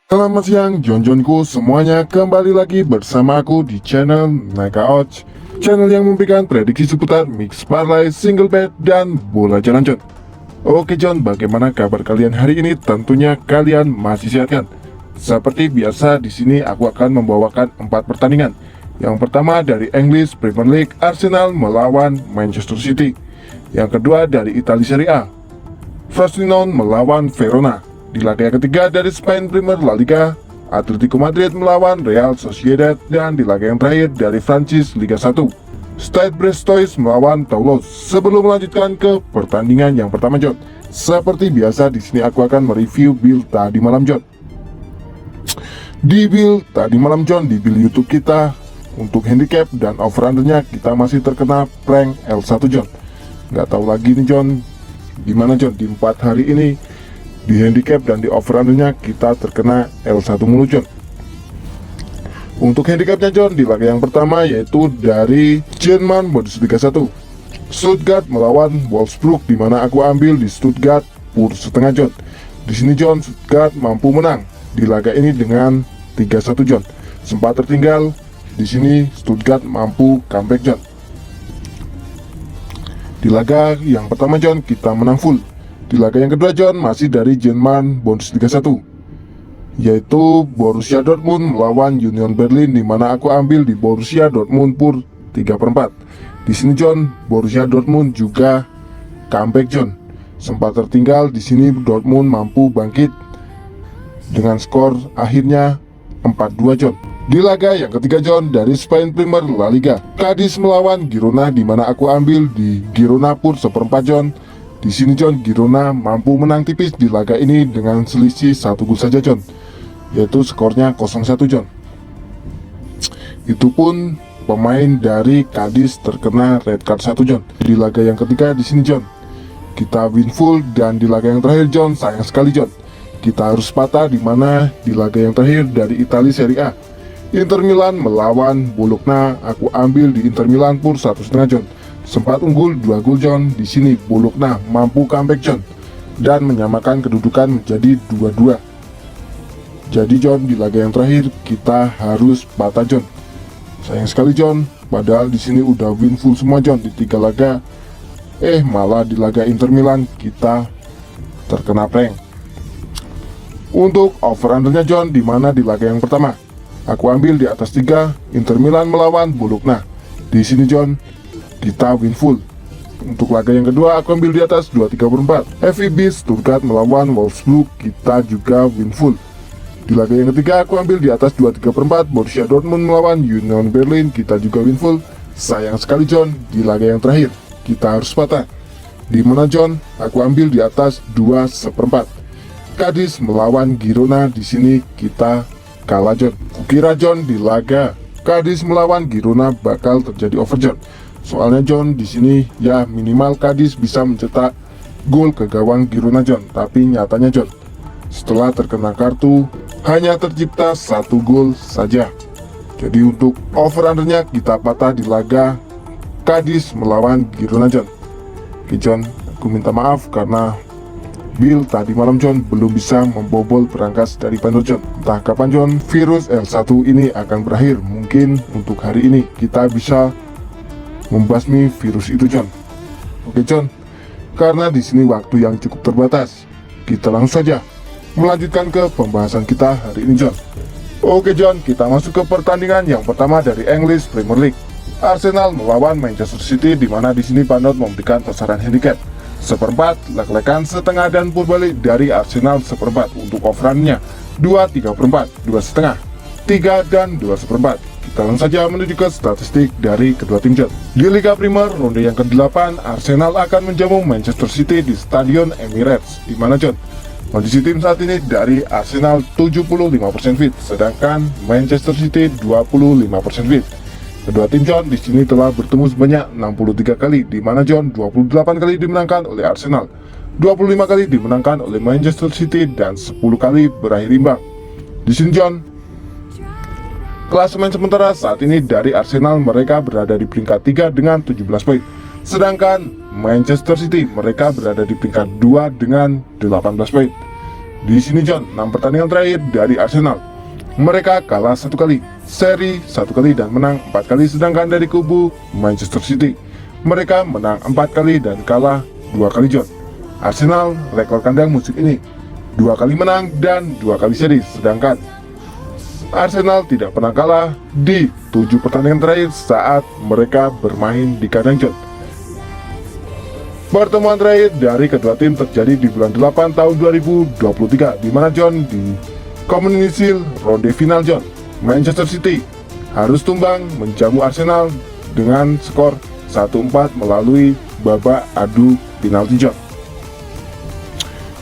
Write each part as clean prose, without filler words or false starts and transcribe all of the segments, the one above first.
Selamat siang Jon-Jonku semuanya, kembali lagi bersama aku di channel Naika Odds, channel yang memberikan prediksi seputar mix parlay, single bet, dan bola jalan Jon. Oke Jon, bagaimana kabar kalian hari ini? Tentunya kalian masih sehat kan? Seperti biasa di sini aku akan membawakan 4 pertandingan. Yang pertama dari English Premier League, Arsenal melawan Manchester City. Yang kedua dari Italia Serie A, Frosinone melawan Verona. Di laga yang ketiga dari Spain Premier La Liga, Atletico Madrid melawan Real Sociedad. Dan di laga yang terakhir dari Prancis Liga 1, Stade Brestois melawan Toulouse. Sebelum melanjutkan ke pertandingan yang pertama Jon, seperti biasa di sini aku akan mereview build tadi malam Jon. Di build tadi malam Jon, di build YouTube kita untuk handicap dan over undernya kita masih terkena prank L1 Jon. Nggak tahu lagi nih Jon, gimana Jon di 4 hari ini di handicap dan di over undernya kita terkena L1 mulu Jon. Untuk handicapnya Jon, di laga yang pertama yaitu dari Jerman Bundesliga 1, Stuttgart melawan Wolfsburg, di mana aku ambil di Stuttgart pur setengah Jon. Di sini Jon, Stuttgart mampu menang di laga ini dengan 3-1 Jon. Sempat tertinggal, di sini Stuttgart mampu comeback Jon. Di laga yang pertama Jon, kita menang full. Di laga yang kedua Jon, masih dari Jerman Bundesliga 1, yaitu Borussia Dortmund melawan Union Berlin, di mana aku ambil di Borussia Dortmund pur 3/4. Di sini Jon, Borussia Dortmund juga comeback Jon. Sempat tertinggal, di sini Dortmund mampu bangkit dengan skor akhirnya 4-2 Jon. Di laga yang ketiga Jon, dari Spain Premier La Liga, Cadiz melawan Girona, di mana aku ambil di Girona pur 1/4 Jon. Di sini Jon, Girona mampu menang tipis di laga ini dengan selisih 1 gol saja Jon, yaitu skornya 0-1 Jon. Itu pun pemain dari Cadiz terkena red card 1 Jon. Di laga yang ketiga di sini Jon, kita win full. Dan di laga yang terakhir Jon, sayang sekali Jon, kita harus patah, di mana di laga yang terakhir dari Italia Serie A, Inter Milan melawan Bologna, aku ambil di Inter Milan pur 1,5 Jon. Sempat unggul 2 gol Jon. Di sini Bologna mampu comeback Jon dan menyamakan kedudukan menjadi 2-2. Jadi Jon, di laga yang terakhir kita harus patah Jon. Sayang sekali Jon, padahal di sini udah win full semua Jon di 3 laga. Malah di laga Inter Milan kita terkena prank. Untuk over undernya Jon, di mana di laga yang pertama aku ambil di atas 3, Inter Milan melawan Bologna. Di sini Jon, kita win full. Untuk laga yang kedua aku ambil di atas 2/3/4, FIB Stuttgart melawan Wolfsburg, kita juga win full. Di laga yang ketiga aku ambil di atas 2/3/4, Borussia Dortmund melawan Union Berlin, kita juga win full. Sayang sekali Jon, di laga yang terakhir kita harus patah, di mana Jon aku ambil di atas 2/4, Cadiz melawan Girona. Di sini kita kalah Jon. Kukira Jon di laga Cadiz melawan Girona bakal terjadi over Jon. Soalnya Jon, di sini ya minimal Cadiz bisa mencetak gol ke gawang Girona Jon. Tapi nyatanya Jon, setelah terkena kartu hanya tercipta 1 gol saja. Jadi untuk over undernya kita patah di laga Cadiz melawan Girona Jon. Oke Jon, aku minta maaf karena build tadi malam Jon belum bisa membobol perangkas dari Pandor Jon. Entah kapan Jon virus L1 ini akan berakhir. Mungkin untuk hari ini kita bisa membasmi virus itu Jon. Oke Jon, karena di sini waktu yang cukup terbatas, kita langsung saja melanjutkan ke pembahasan kita hari ini Jon. Oke Jon, kita masuk ke pertandingan yang pertama dari English Premier League, Arsenal melawan Manchester City, di mana di sini Pandor memberikan sasaran handicap 1/4, lek-lekan setengah dan purbalik dari Arsenal 1/4. Untuk overrannya 2/3/4, 2,5, 3 dan 2/4. Kita langsung saja menuju ke statistik dari kedua tim Jon. Di Liga Premier ronde yang ke-8, Arsenal akan menjamu Manchester City di Stadion Emirates, di mana Jon kondisi tim saat ini dari Arsenal 75% fit, sedangkan Manchester City 25% fit. Kedua tim Jon di sini telah bertemu sebanyak 63 kali, di mana Jon 28 kali dimenangkan oleh Arsenal, 25 kali dimenangkan oleh Manchester City, dan 10 kali berakhir imbang. Di sini Jon, klasemen sementara saat ini dari Arsenal, mereka berada di peringkat 3 dengan 17 poin. Sedangkan Manchester City mereka berada di peringkat 2 dengan 18 poin. Di sini John, 6 pertandingan terakhir dari Arsenal, mereka kalah 1 kali, seri 1 kali dan menang 4 kali. Sedangkan dari kubu Manchester City, mereka menang 4 kali dan kalah 2 kali John. Arsenal rekor kandang musim ini 2 kali menang dan 2 kali seri. Sedangkan Arsenal tidak pernah kalah di 7 pertandingan terakhir saat mereka bermain di kandang John. Pertemuan terakhir dari kedua tim terjadi di bulan 8 tahun 2023, di mana John di Community Shield ronde final John, Manchester City harus tumbang menjamu Arsenal dengan skor 1-4 melalui babak adu penalti John.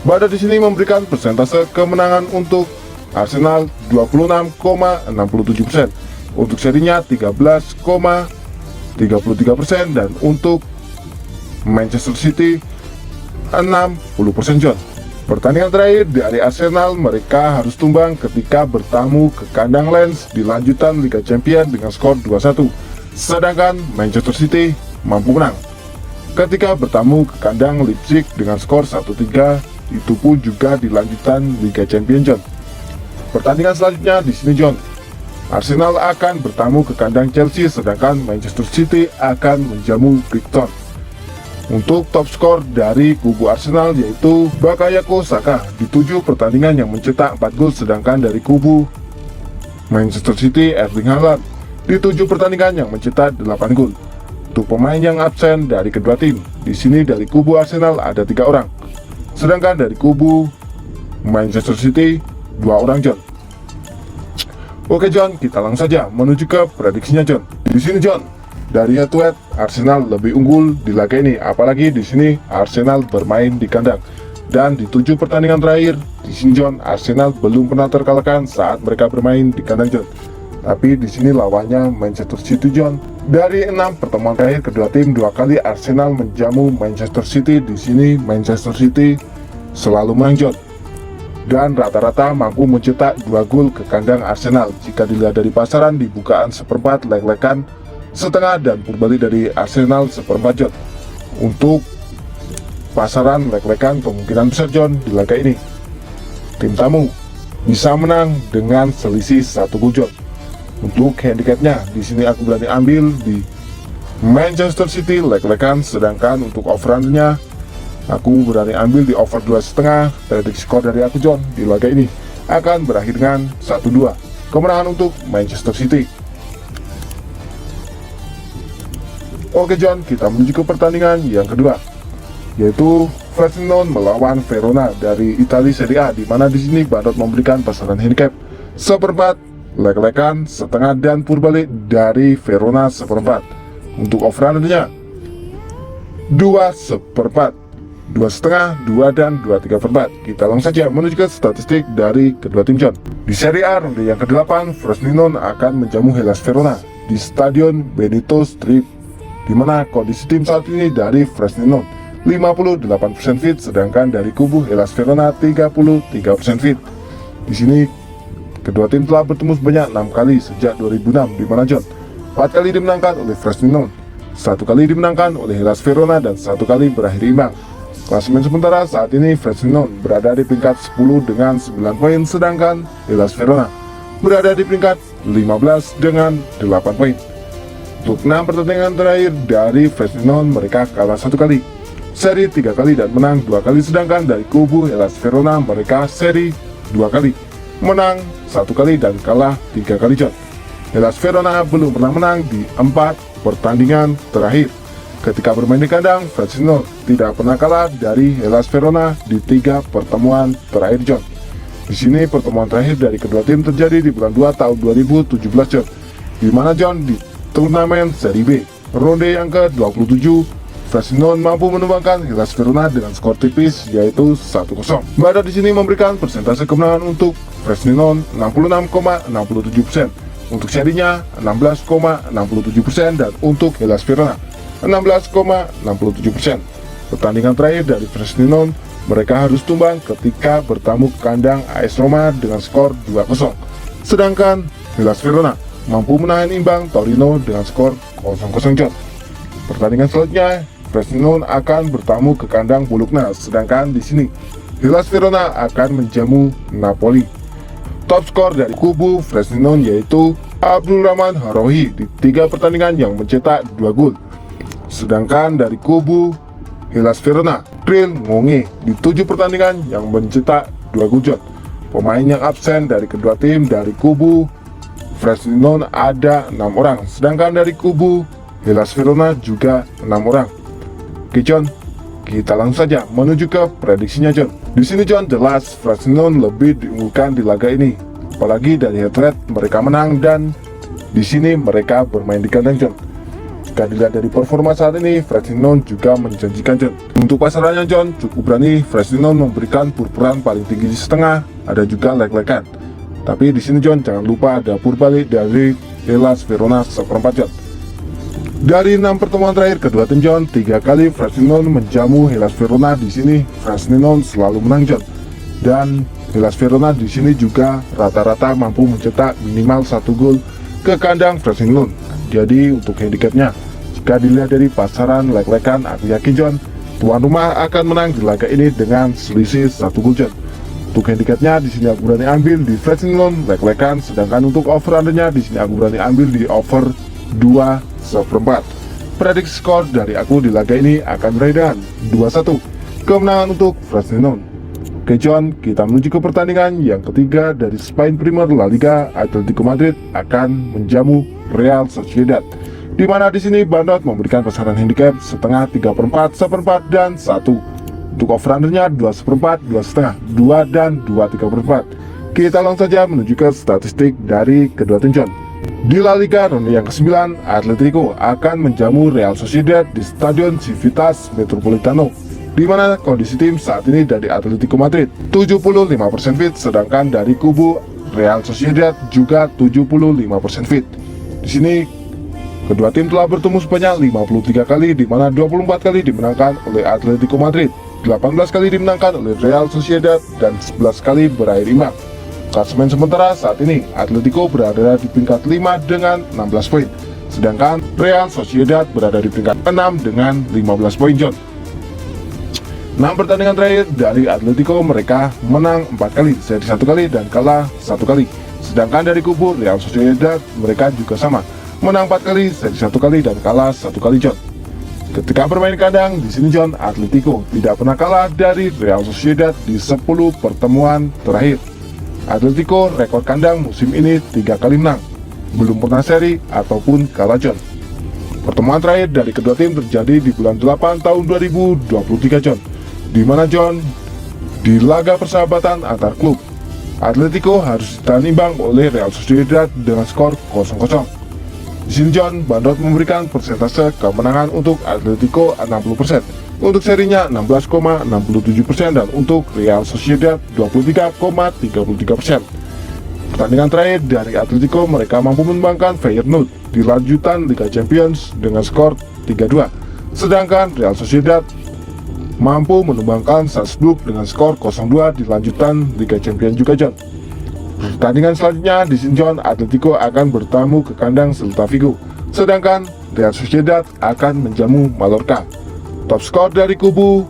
Bada di sini memberikan persentase kemenangan untuk Arsenal 26,67%, untuk serinya 13,33%, dan untuk Manchester City 60% John. Pertandingan terakhir dari Arsenal, mereka harus tumbang ketika bertamu ke kandang Lens di lanjutan Liga Champions dengan skor 2-1. Sedangkan Manchester City mampu menang ketika bertamu ke kandang Leipzig dengan skor 1-3, itu pun juga di lanjutan Liga Champions John. Pertandingan selanjutnya di sini John, Arsenal akan bertamu ke kandang Chelsea, sedangkan Manchester City akan menjamu Brighton. Untuk top skor dari kubu Arsenal yaitu Bakayoko Saka di 7 pertandingan yang mencetak 4 gol, sedangkan dari kubu Manchester City Erling Haaland di 7 pertandingan yang mencetak 8 gol. Untuk pemain yang absen dari kedua tim, di sini dari kubu Arsenal ada 3 orang, sedangkan dari kubu Manchester City 2 orang John. Oke John, kita langsung saja menuju ke prediksinya John. Di sini John, dari head to head Arsenal lebih unggul di laga ini, apalagi di sini Arsenal bermain di kandang. Dan di 7 pertandingan terakhir di sini John, Arsenal belum pernah terkalahkan saat mereka bermain di kandang John. Tapi di sini lawannya Manchester City John. Dari 6 pertemuan terakhir kedua tim, 2 kali Arsenal menjamu Manchester City. Di sini Manchester City selalu menang John, dan rata-rata mampu mencetak 2 gol ke kandang Arsenal. Jika dilihat dari pasaran di bukaan seperempat, lek-lekan setengah, dan purbalik dari Arsenal seperempat John. Untuk pasaran lek-lekan kemungkinan besar John di laga ini tim tamu bisa menang dengan selisih 1 gol John. Untuk handicapnya di sini aku berani ambil di Manchester City lek-lekan, sedangkan untuk overrunnya aku berani ambil di over 2,5. Prediksi skor dari aku John di laga ini akan berakhir dengan 1-2 kemenangan untuk Manchester City. Oke John, kita menuju ke pertandingan yang kedua, yaitu Frosinone melawan Verona dari Italia Serie A, di mana di sini Bandot memberikan pasaran handicap seperempat, lek-lekan setengah, dan purbalik dari Verona seperempat. Untuk overrunnya 2/4, 2,5, 2, dan 2/3. Kita langsung saja menuju ke statistik dari kedua tim John. Di Serie A ronde yang ke-8, Frosinone akan menjamu Hellas Verona di Stadion Benito Strip, di mana kondisi tim saat ini dari Frosinone 58% fit, sedangkan dari kubu Hellas Verona 33% fit. Di sini kedua tim telah bertemu sebanyak 6 kali sejak 2006, di mana John 4 kali dimenangkan oleh Frosinone, 1 kali dimenangkan oleh Hellas Verona, dan 1 kali berakhir imbang. Klasemen sementara saat ini Frosinone berada di peringkat 10 dengan 9 poin, sedangkan Hellas Verona berada di peringkat 15 dengan 8 poin. Untuk 6 pertandingan terakhir dari Frosinone, mereka kalah 1 kali, seri 3 kali, dan menang 2 kali, sedangkan dari kubu Hellas Verona mereka seri 2 kali, menang 1 kali, dan kalah 3 kali John. Hellas Verona belum pernah menang di 4 pertandingan terakhir. Ketika bermain di kandang, Frosinone tidak pernah kalah dari Hellas Verona di 3 pertemuan terakhir John. Di sini pertemuan terakhir dari kedua tim terjadi di bulan 2 tahun 2017 John, di mana John di turnamen Serie B ronde yang ke-27, Frosinone mampu menumbangkan Hellas Verona dengan skor tipis yaitu 1-0. Bada di sini memberikan persentase kemenangan untuk Frosinone 66,67%, untuk serinya 16,67%, dan untuk Hellas Verona 16,67%. Pertandingan terakhir dari Frosinone, mereka harus tumbang ketika bertamu ke kandang AS Roma dengan skor 2-0. Sedangkan Hellas Verona mampu menahan imbang Torino dengan skor 0-0 John. Pertandingan selanjutnya, Frosinone akan bertamu ke kandang Bologna, sedangkan di sini Hellas Verona akan menjamu Napoli. Top skor dari kubu Frosinone yaitu Abdulrahman Harohi di 3 pertandingan yang mencetak 2 gol. Sedangkan dari kubu Hellas Verona, Trill Ngonge di 7 pertandingan yang mencetak 2 gol. Pemain yang absen dari kedua tim dari kubu Frosinone ada 6 orang, sedangkan dari kubu Hellas Verona juga 6 orang. Oke John, kita langsung saja menuju ke prediksinya John. Di sini John, jelas Frosinone lebih diunggulkan di laga ini, apalagi dari head-to-head mereka menang dan di sini mereka bermain di kandang John. Jika dilihat dari performa saat ini, Frosinone juga menjanjikan John. Untuk pasarannya John, cukup berani Frosinone memberikan purpuran paling tinggi di setengah, ada juga leg-legan. Tapi di sini John, jangan lupa ada purbalik dari Hellas Verona seperempat John. Dari 6 pertemuan terakhir kedua tim John, 3 kali Frosinone menjamu Hellas Verona. Di sini Frosinone selalu menang John. Dan Hellas Verona di sini juga rata-rata mampu mencetak minimal 1 gol ke kandang Frosinone. Jadi untuk handicapnya, jika dilihat dari pasaran leg-legan, aku yakin John, tuan rumah akan menang di laga ini dengan selisih 1 gol John. Untuk handicapnya di sini aku berani ambil di Frosinone leg-legan, sedangkan untuk over undernya di sini aku berani ambil di over 2/4. Prediksi skor dari aku di laga ini akan berakhir dengan 2-1 kemenangan untuk Frosinone. Oke John, kita menuju ke pertandingan yang ketiga dari Spain Premier La Liga. Atletico Madrid akan menjamu Real Sociedad, di mana di sini Bandot memberikan pasaran handicap setengah, 3/4, 1/4 dan 1. Untuk over undernya 2/4, 2/5, 2 dan 2/3/4. Kita langsung saja menuju ke statistik dari kedua tim John. Di La Liga ronde yang ke-9, Atletico akan menjamu Real Sociedad di Stadion Civitas Metropolitano, di mana kondisi tim saat ini dari Atletico Madrid 75% fit, sedangkan dari kubu Real Sociedad juga 75% fit. Di sini kedua tim telah bertemu sebanyak 53 kali, di mana 24 kali dimenangkan oleh Atletico Madrid, 18 kali dimenangkan oleh Real Sociedad, dan 11 kali berakhir imbang. Klasemen sementara saat ini Atletico berada di peringkat 5 dengan 16 poin, sedangkan Real Sociedad berada di peringkat 6 dengan 15 poin John. 6 pertandingan terakhir dari Atletico, mereka menang 4 kali, seri 1 kali dan kalah 1 kali. Sedangkan dari kubu Real Sociedad mereka juga sama, menang 4 kali, seri 1 kali dan kalah 1 kali John. Ketika bermain kandang di sini John, Atletico tidak pernah kalah dari Real Sociedad di 10 pertemuan terakhir. Atletico rekor kandang musim ini 3 kali menang, belum pernah seri ataupun kalah John. Pertemuan terakhir dari kedua tim terjadi di bulan 8 tahun 2023 John, di mana John, di laga persahabatan antar klub, Atletico harus ditahan imbang oleh Real Sociedad dengan skor 0-0. Di sini John, Bandot memberikan persentase kemenangan untuk Atletico 60%, untuk serinya 16,67% dan untuk Real Sociedad 23,33%. Pertandingan terakhir dari Atletico, mereka mampu menumbangkan Feyenoord di lanjutan Liga Champions dengan skor 3-2, sedangkan Real Sociedad mampu menumbangkan Salzburg dengan skor 0-2 di lanjutan Liga Champions juga John. Pertandingan selanjutnya di sini John, Atletico akan bertamu ke kandang Celta Vigo, sedangkan Real Sociedad akan menjamu Mallorca. Top skor dari kubu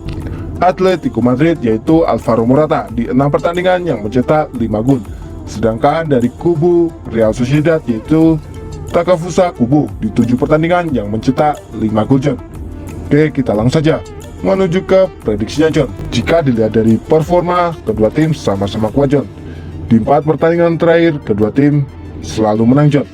Atletico Madrid yaitu Alvaro Morata di 6 pertandingan yang mencetak 5 gol, sedangkan dari kubu Real Sociedad yaitu Takefusa Kubo di 7 pertandingan yang mencetak 5 gol John. Oke, kita langsung saja menuju ke prediksinya John. Jika dilihat dari performa kedua tim sama-sama kuat John, di 4 pertandingan terakhir kedua tim selalu menang John.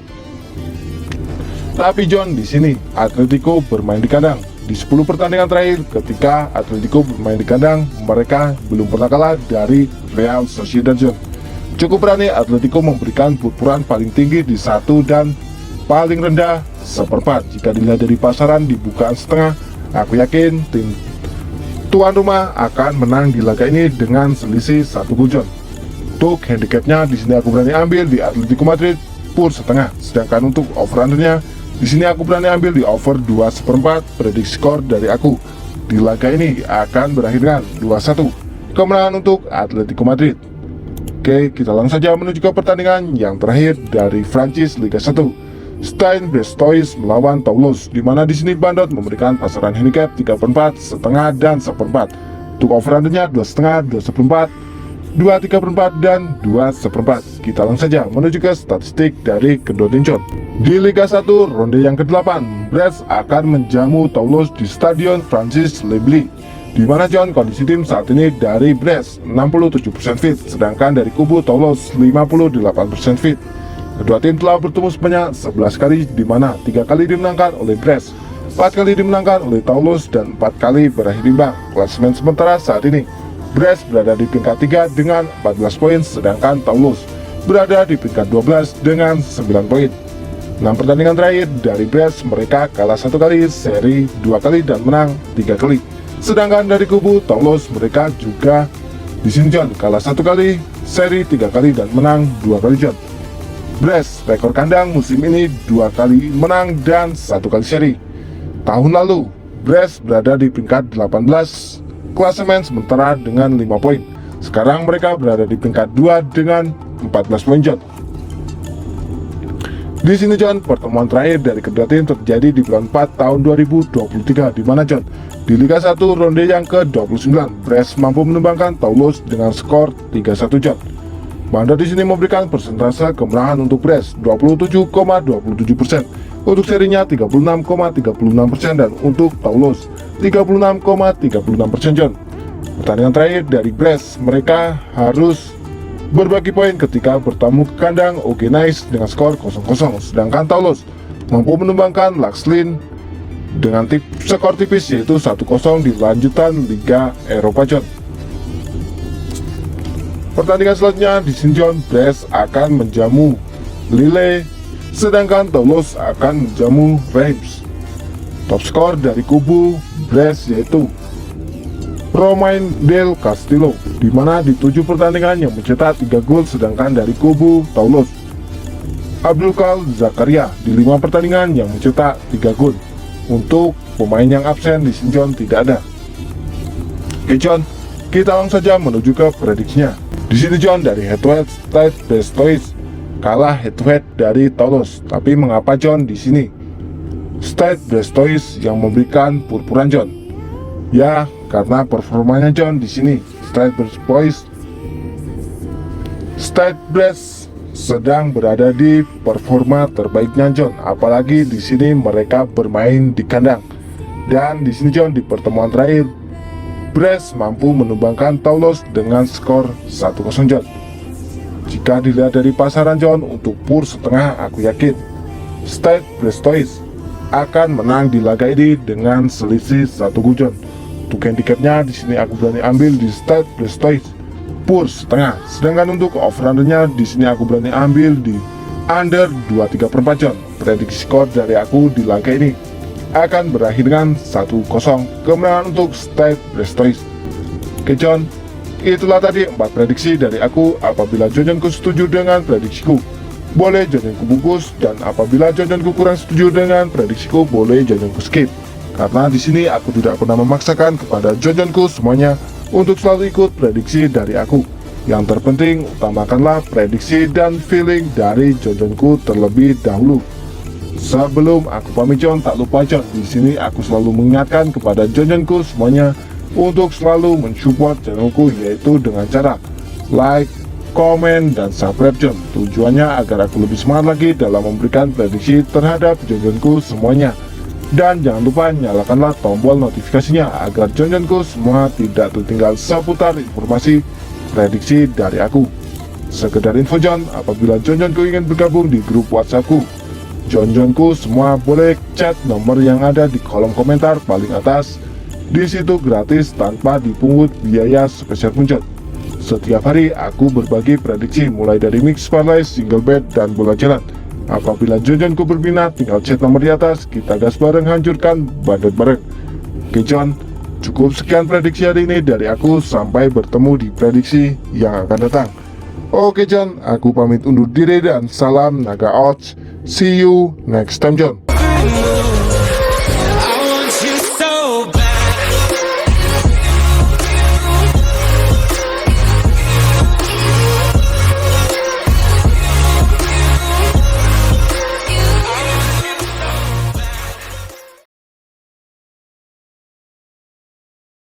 Tapi John, di sini Atletico bermain di kandang. Di 10 pertandingan terakhir ketika Atletico bermain di kandang, mereka belum pernah kalah dari Real Sociedad John. Cukup berani Atletico memberikan purpuran paling tinggi di 1 dan paling rendah 1/4. Jika dilihat dari pasaran di bukaan setengah, aku yakin tim tuan rumah akan menang di laga ini dengan selisih 1 gol John. Untuk handicapnya di sini aku berani ambil di Atletico Madrid pur setengah, sedangkan untuk over undernya di sini aku berani ambil di over 2/4. Prediksi skor dari aku di laga ini akan berakhir dengan 2-1 kemenangan untuk Atletico Madrid. Oke, kita langsung saja menuju ke pertandingan yang terakhir dari Prancis Liga 1. Stade Brestois melawan Toulouse, di mana di sini Bandot memberikan pasaran handicap 3/4, setengah dan 1/4. Untuk over-undernya 2,5, 2,4, 2,3/4, dan 2,1/4. Kita langsung saja menuju ke statistik dari kedua tim John. Di Liga 1 ronde yang ke-8, Brest akan menjamu Toulouse di Stadion Francis Lebly, di mana John kondisi tim saat ini dari Brest 67% fit, sedangkan dari kubu Toulouse 58% fit. Kedua tim telah bertemu sebanyak 11 kali, di mana 3 kali dimenangkan oleh Brest, 4 kali dimenangkan oleh Toulouse, dan 4 kali berakhir imbang. Klasemen sementara saat ini, Brest berada di peringkat 3 dengan 14 poin, sedangkan Toulouse berada di peringkat 12 dengan 9 poin. 6 pertandingan terakhir dari Brest, mereka kalah 1 kali, seri 2 kali, dan menang 3 kali. Sedangkan dari kubu Toulouse, mereka juga di sini John kalah 1 kali, seri 3 kali, dan menang 2 kali John. Brest rekor kandang musim ini 2 kali menang dan 1 kali seri. Tahun lalu, Brest berada di peringkat 18 klasemen sementara dengan 5 poin. Sekarang mereka berada di peringkat 2 dengan 14 poin John. Di sini John, pertemuan terakhir dari kedua tim terjadi di bulan 4 tahun 2023, di mana John di Liga 1 ronde yang ke-29, Brest mampu menumbangkan Toulouse dengan skor 3-1 John. Bandar di sini memberikan persentase kemenangan untuk Brest 27,27%, untuk serinya 36,36%, dan untuk Toulouse 36,36% John. Pertandingan terakhir dari Brest, mereka harus berbagi poin ketika bertamu ke kandang OK Nice dengan skor 0-0, sedangkan Toulouse mampu menumbangkan Laxlin dengan skor tipis yaitu 1-0 di lanjutan Liga Eropa John. Pertandingan selanjutnya di sini John, Brest akan menjamu Lille, sedangkan Toulouse akan menjamu Reims. Top skor dari kubu Brest yaitu Romain Del Castillo, di mana di 7 pertandingan yang mencetak 3 gol, sedangkan dari kubu Toulouse Abdulkal Zakaria di 5 pertandingan yang mencetak 3 gol. Untuk pemain yang absen di sini John tidak ada. Oke John, kita langsung saja menuju ke prediksinya. Di sini John, dari head-to-head Stade Brestois kalah head-to-head dari Toulouse. Tapi mengapa John di sini Stade Brestois yang memberikan purpuran John? Ya, karena performanya John di sini Stade Brest sedang berada di performa terbaiknya John. Apalagi di sini mereka bermain di kandang. Dan di sini John, di pertemuan terakhir Brest mampu menumbangkan Toulouse dengan skor 1-0 John. Jika dilihat dari pasaran John, untuk pur setengah aku yakin Stade Brestois akan menang di laga ini dengan selisih 1 gol John. Untuk handicapnya di sini aku berani ambil di Stade Brestois pur setengah. Sedangkan untuk over-undernya di sini aku berani ambil di under 2,3/4 John. Prediksi skor dari aku di laga ini akan berakhir dengan 1-0 kemenangan untuk Stade Brestois. Oke John, itulah tadi 4 prediksi dari aku. Apabila Jonjonku setuju dengan prediksiku, boleh Jonjonku bungkus, dan apabila Jonjonku kurang setuju dengan prediksiku, boleh Jonjonku skip. Karena di sini aku tidak pernah memaksakan kepada Jonjonku semuanya untuk selalu ikut prediksi dari aku. Yang terpenting, utamakanlah prediksi dan feeling dari Jonjonku terlebih dahulu. Sebelum aku pamit John, tak lupa John, di sini aku selalu mengingatkan kepada Jonjonku semuanya untuk selalu mensupport channelku, yaitu dengan cara like, komen, dan subscribe John. Tujuannya agar aku lebih semangat lagi dalam memberikan prediksi terhadap Jonjonku semuanya. Dan jangan lupa nyalakanlah tombol notifikasinya agar Jonjonku semua tidak tertinggal seputar informasi prediksi dari aku. Sekedar info John, apabila Jonjonku ingin bergabung di grup WhatsAppku, Jonjonku semua boleh chat nomor yang ada di kolom komentar paling atas. Di situ gratis tanpa dipungut biaya spesial pun John. Setiap hari aku berbagi prediksi mulai dari mix parlay, single bet, dan bola jalan. Apabila Jonjonku berminat, tinggal chat nomor di atas. Kita gas bareng, hancurkan bandot bareng. Oke John, cukup sekian prediksi hari ini dari aku. Sampai bertemu di prediksi yang akan datang. Oke John, aku pamit undur diri dan salam Naga Odds. See you next time John.